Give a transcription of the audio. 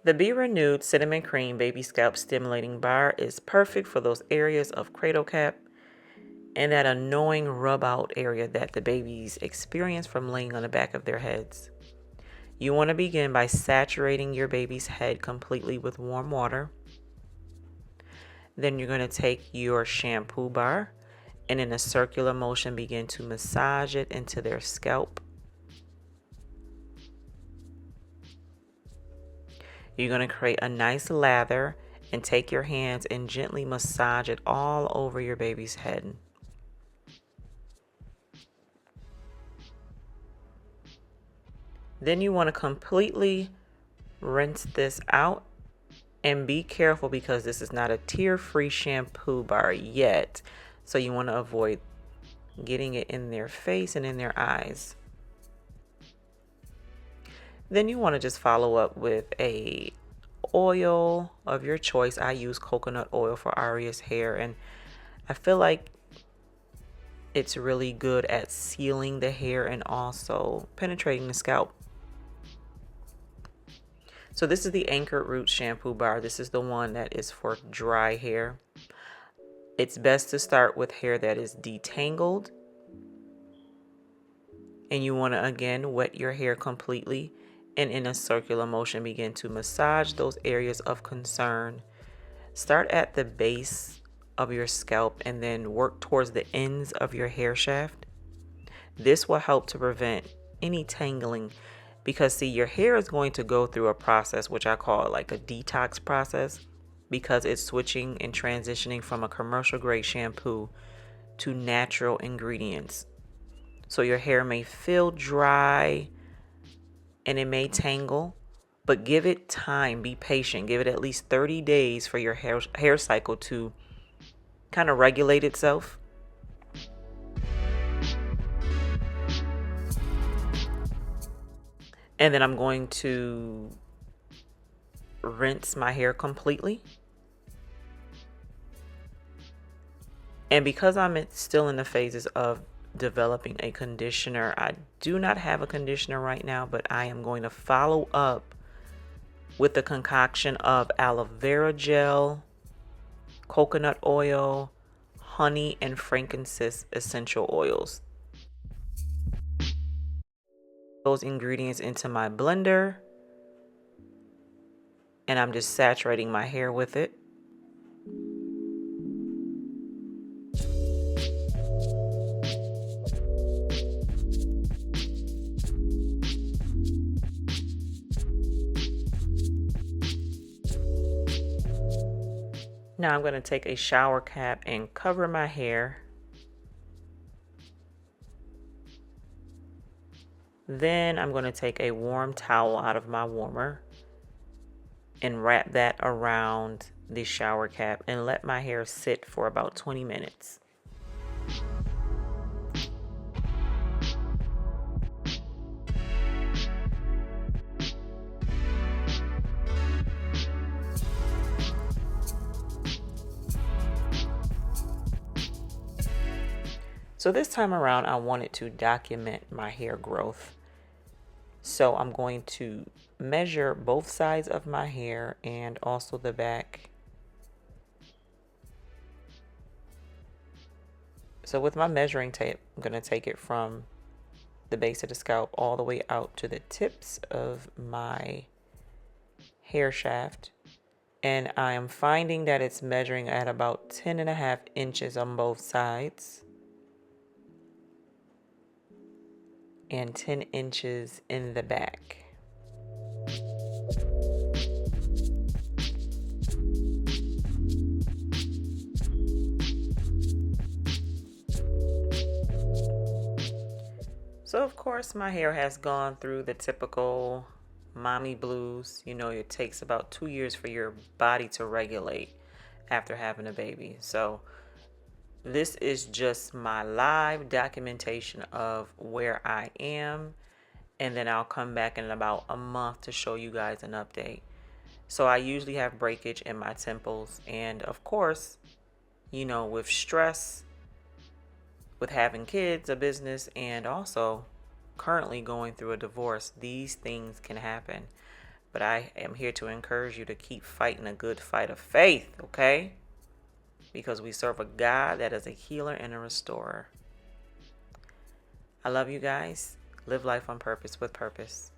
The B.Renewed Cinnamon Cream Baby Scalp Stimulating Bar is perfect for those areas of cradle cap and that annoying rub out area that the babies experience from laying on the back of their heads. You want to begin by saturating your baby's head completely with warm water. Then you're going to take your shampoo bar and in a circular motion begin to massage it into their scalp. You're going to create a nice lather and take your hands and gently massage it all over your baby's head. Then you want to completely rinse this out and be careful because this is not a tear-free shampoo bar yet. So you want to avoid getting it in their face and in their eyes. Then you want to just follow up with a oil of your choice. I use coconut oil for Aria's hair, and I feel like it's really good at sealing the hair and also penetrating the scalp. So this is the Anchored Roots shampoo bar. This is the one that is for dry hair. It's best to start with hair that is detangled. And you want to again wet your hair completely and in a circular motion begin to massage those areas of concern. Start at the base of your scalp and then work towards the ends of your hair shaft. This will help to prevent any tangling because see, your hair is going to go through a process which I call like a detox process because it's switching and transitioning from a commercial grade shampoo to natural ingredients. So your hair may feel dry and it may tangle, but give it time, be patient, give it at least 30 days for your hair cycle to kind of regulate itself. And then I'm going to rinse my hair completely. And because I'm still in the phases of developing a conditioner, I do not have a conditioner right now, but I am going to follow up with the concoction of aloe vera gel, coconut oil, honey, and frankincense essential oils. Those ingredients into my blender, and I'm just saturating my hair with it. Now I'm going to take a shower cap and cover my hair. Then I'm going to take a warm towel out of my warmer and wrap that around the shower cap and let my hair sit for about 20 minutes. So this time around, I wanted to document my hair growth. So I'm going to measure both sides of my hair and also the back. So with my measuring tape, I'm going to take it from the base of the scalp all the way out to the tips of my hair shaft. And I am finding that it's measuring at about 10.5 inches on both sides and 10 inches in the back. So of course my hair has gone through the typical mommy blues. You know, it takes about 2 years for your body to regulate after having a baby. So this is just my live documentation of where I am, and then I'll come back in about a month to show you guys an update. So I usually have breakage in my temples, and of course, you know, with stress, with having kids, a business, and also currently going through a divorce, these things can happen. But I am here to encourage you to keep fighting a good fight of faith, okay? Because we serve a God that is a healer and a restorer. I love you guys. Live life on purpose with purpose.